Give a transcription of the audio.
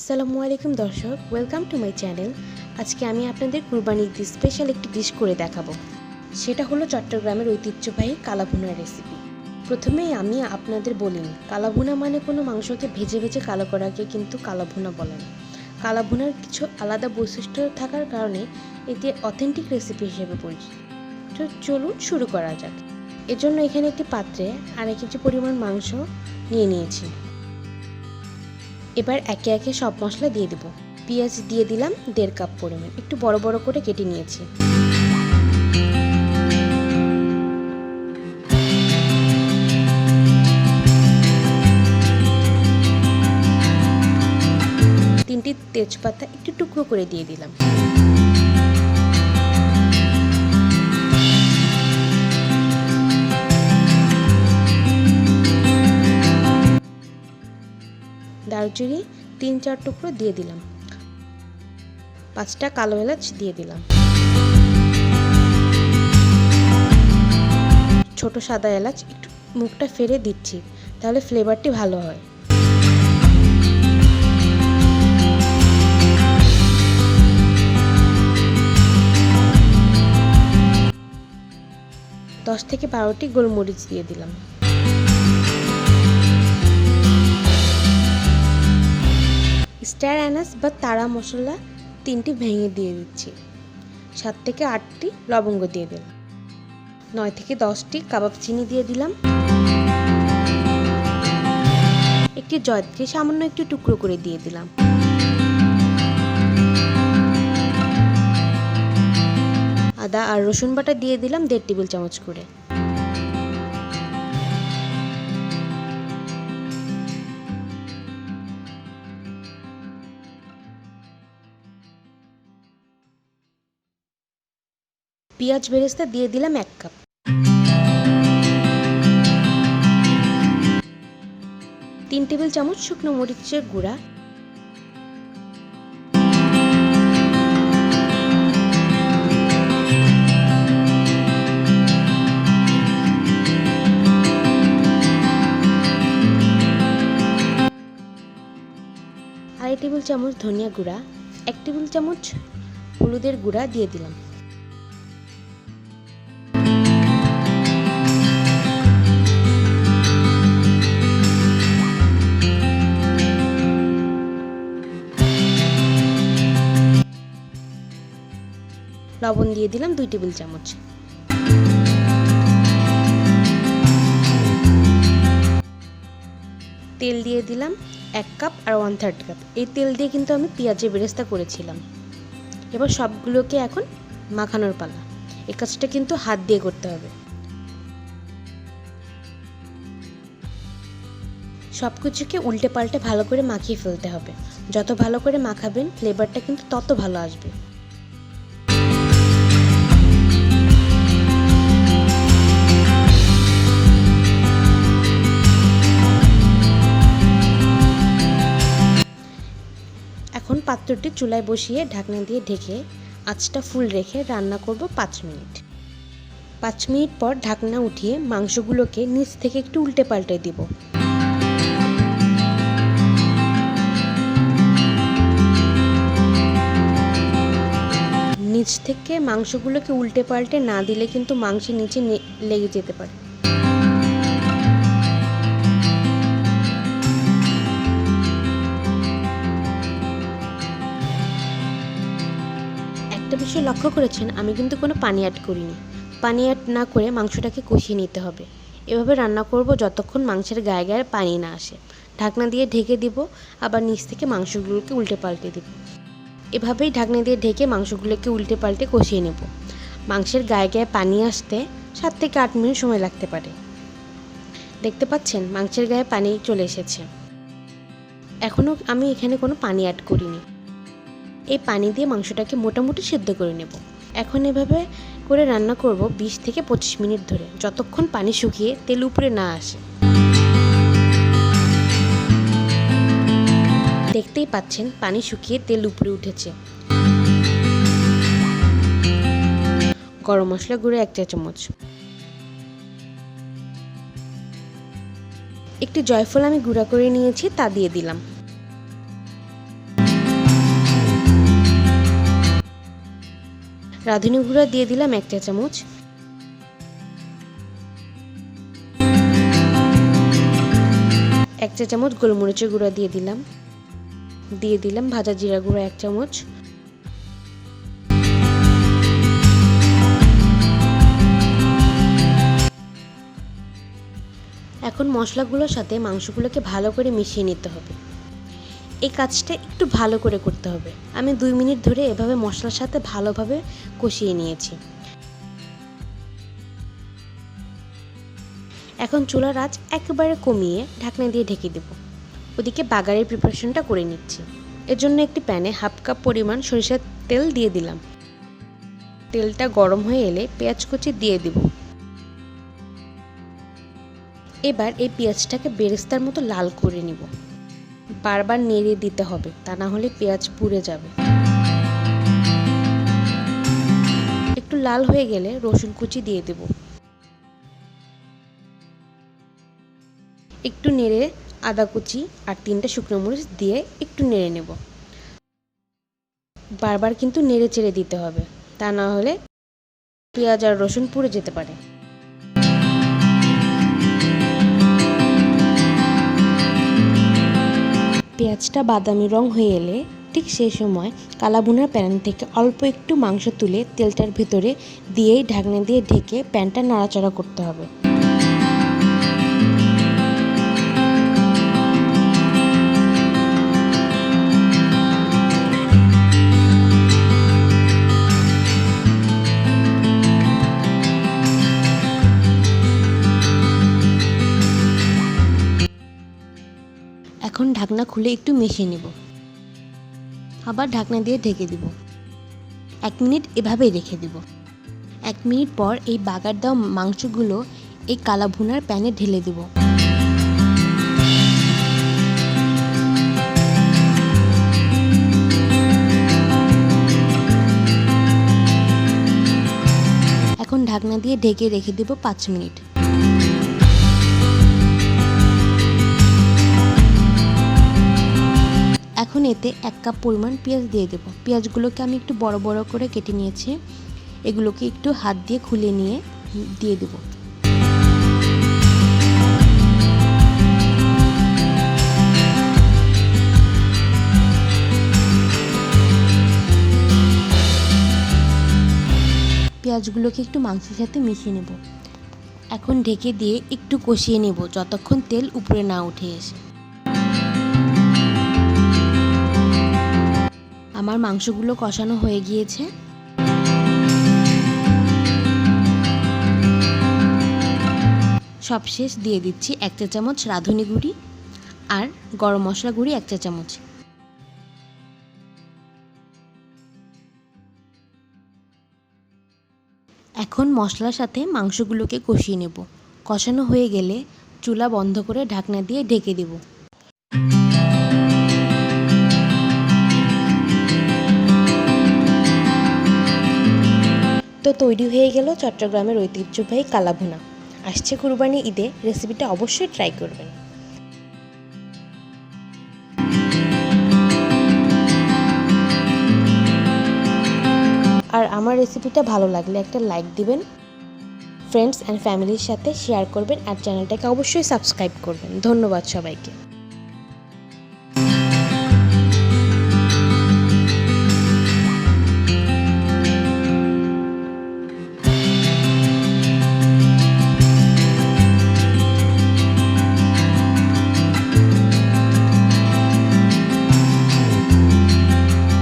আসসালামু আলাইকুম দর্শক, ওয়েলকাম টু মাই চ্যানেল। আজকে আমি আপনাদের কুরবানি ঈদ স্পেশাল একটি ডিশ করে দেখাবো। সেটা হলো চট্টগ্রামের ঐতিহ্যবাহী কালাভুনার রেসিপি। প্রথমেই আমি আপনাদের বলিনি, কালাভুনা মানে কোনো মাংসকে ভেজে ভেজে কালো করাকে কিন্তু কালাভুনা বলে না। কালাভুনার কিছু আলাদা বৈশিষ্ট্য থাকার কারণে এটি অথেন্টিক রেসিপি হিসেবে পরিচিত। তো চলুন শুরু করা যাক। এজন্য এখানে একটি পাত্রে 1.5 কেজি পরিমাণ মাংস নিয়েছি। এবার একে একে সব মশলা দিয়ে দেব। পেঁয়াজ দিয়ে দিলাম 1.5 কাপ পরিমাণ, একটু বড় বড় করে কেটে নিয়েছি। তিনটি তেজপাতা একটু টুকরো করে দিয়ে দিলাম। দারুচিনি 3-4 টুকরো দিয়ে দিলাম। 5টা কালো এলাচ দিয়ে দিলাম। ছোট সাদা এলাচ একটু মুখটা ফেরে দিচ্ছি, তাহলে ফ্লেভারটি ভালো হয়। দশ থেকে 12টি গোলমরিচ দিয়ে দিলাম। স্টার অ্যানাস বা তারা মশলা 3টি ভেঙে দিয়ে দিচ্ছি। 7 থেকে 8টি লবঙ্গ দিয়ে দিলাম। 9 থেকে 10টি কাবাব চিনি দিয়ে দিলাম। একটি জয়ত্রী সামান্য একটু টুকরো করে দিয়ে দিলাম। আদা আর রসুন বাটা দিয়ে দিলাম 1.5 টেবিল চামচ করে। পেঁয়াজ বেরেস্তা দিয়ে দিলাম 1 কাপ। 3 টেবিল চামচ শুকনো মরিচের গুঁড়া, আড়াই টেবিল চামচ ধনিয়া গুঁড়া, 1 টেবিল চামচ হলুদের গুঁড়া দিয়ে দিলাম। লবণ দিয়ে দিলাম 2 টেবিল চামচ। তেল দিয়ে দিলাম 1 কাপ আর 1/3 কাপ। এই তেল দিয়ে কিন্তু আমি পেঁয়াজের বেরেস্তা করেছিলাম। এবার সবগুলোকে এখন মাখানোর পালা। এই কাজটা কিন্তু হাত দিয়ে করতে হবে। সব কিছুকে উল্টে পাল্টে ভালো করে মাখিয়ে ফেলতে হবে। যত ভালো করে মাখাবেন ফ্লেভারটা কিন্তু তত ভালো আসবে। এখন পাত্রটি চুলায় বসিয়ে ঢাকনা দিয়ে ঢেকে আঁচটা ফুল রেখে রান্না করব 5 মিনিট। 5 মিনিট পর ঢাকনা উঠিয়ে মাংসগুলোকে নিচ থেকে একটু উল্টে পাল্টে দিব। নিচ থেকে মাংসগুলোকে উল্টে পাল্টে না দিলে কিন্তু মাংসের নিচে লেগে যেতে পারে। একটা বিষয় লক্ষ্য করেছেন, আমি কিন্তু কোনো পানি অ্যাড করিনি। পানি অ্যাড না করে মাংসটাকে কষিয়ে নিতে হবে। এভাবে রান্না করব যতক্ষণ মাংসের গায়ে গায়ে পানি না আসে। ঢাকনা দিয়ে ঢেকে দিব, আবার নিচ থেকে মাংসগুলোকে উল্টে পাল্টে দিব। এভাবেই ঢাকনা দিয়ে ঢেকে মাংসগুলোকে উল্টে পাল্টে কষিয়ে নেব। মাংসের গায়ে গায়ে পানি আসতে 7 থেকে 8 মিনিট সময় লাগতে পারে। দেখতে পাচ্ছেন মাংসের গায়ে পানি চলে এসেছে। এখনও আমি এখানে কোনো পানি অ্যাড করিনি। এই পানি দিয়ে মাংসটাকে মোটামুটি সিদ্ধ করে নেব। এখন এভাবে করে রান্না করব 20 থেকে 25 মিনিট ধরে, যতক্ষণ পানি শুকিয়ে তেল উপরে না আসে। দেখতেই পাচ্ছেন পানি শুকিয়ে তেল উপরে উঠেছে। গরম মশলা গুঁড়ো 1 চা চামচ, একটি জয়ফল আমি গুঁড়া করে নিয়েছি, তা দিয়ে দিলাম। রাঁধুনি গুঁড়া দিয়ে দিলাম 1 চা চামচ, এক চা চামচ গোলমরিচের গুঁড়া দিয়ে দিলাম ভাজা জিরা গুঁড়া 1 চামচ, এখন মশলাগুলোর সাথে মাংসগুলোকে ভালো করে মিশিয়ে নিতে হবে। এই কাজটা একটু ভালো করে করতে হবে। আমি 2 মিনিট ধরে এভাবে মশলার সাথে ভালোভাবে কষিয়ে নিয়েছি। এখন চুলার আঁচ একেবারে কমিয়ে ঢাকনা দিয়ে ঢেকে দেব। ওদিকে বাগারের প্রিপারেশনটা করে নিচ্ছি। এর জন্য একটি প্যানে 1/2 কাপ পরিমাণ সরিষার তেল দিয়ে দিলাম। তেলটা গরম হয়ে এলে পেঁয়াজ কুচি দিয়ে দেব। এবার এই পেঁয়াজটাকে বেরেস্তার মতো লাল করে নিব। বারবার নেড়ে দিতে হবে, তা না হলে পেঁয়াজ পুড়ে যাবে। একটু লাল হয়ে গেলে রসুন কুচি দিয়ে দেব। একটু নেড়ে আদা কুচি আর 3টা শুকনো মরিচ দিয়ে একটু নেড়ে নেব। বারবার কিন্তু নেড়ে চেড়ে দিতে হবে, তা না হলে পেঁয়াজ আর রসুন পুড়ে যেতে পারে। পেঁয়াজটা বাদামি রং হয়ে এলে ঠিক সেই সময় কালা ভুনার প্যান থেকে অল্প একটু মাংস তুলে তেলটার ভিতরে দিয়েই ঢাকনা দিয়ে ঢেকে প্যানটা নাড়াচাড়া করতে হবে। এখন ঢাকনা খুলে একটু মিশিয়ে নেব, আবার ঢাকনা দিয়ে ঢেকে দিব। 1 মিনিট এভাবেই রেখে দিব। 1 মিনিট পর এই বাগার দেওয়া মাংসগুলো এই কালা ভুনার প্যানে ঢেলে দেব। এখন ঢাকনা দিয়ে ঢেকে রেখে দেব 5 মিনিট। এখন এতে 1 কাপ পরিমাণ পেঁয়াজ দিয়ে দেব। পেঁয়াজগুলোকে আমি একটু বড় বড় করে কেটে নিয়েছি। এগুলোকে একটু হাত দিয়ে খুলে নিয়ে দিয়ে দেব। পেঁয়াজগুলোকে একটু মাংসের সাথে মিশিয়ে নেব। এখন ঢেকে দিয়ে একটু কষিয়ে নেব যতক্ষণ তেল উপরে না উঠে আসে। আমার মাংসগুলো কষানো হয়ে গিয়েছে। সবশেষ দিয়ে দিচ্ছি 1 চা চামচ রাঁধুনি গুঁড়ি আর গরম মশলা গুঁড়ি 1 চা চামচ। এখন মশলার সাথে মাংসগুলোকে কষিয়ে নেব। কষানো হয়ে গেলে চুলা বন্ধ করে ঢাকনা দিয়ে ঢেকে দেব। তো তৈরি হয়ে গেল চট্টগ্রামের ঐতিহ্যবাহী কালা ভুনা। আসছে কুরবানি ঈদে, রেসিপিটা অবশ্যই ট্রাই করবেন। আর আমার রেসিপিটা ভালো লাগলে একটা লাইক দিবেন, ফ্রেন্ডস অ্যান্ড ফ্যামিলির সাথে শেয়ার করবেন আর চ্যানেলটাকে অবশ্যই সাবস্ক্রাইব করবেন। ধন্যবাদ সবাইকে।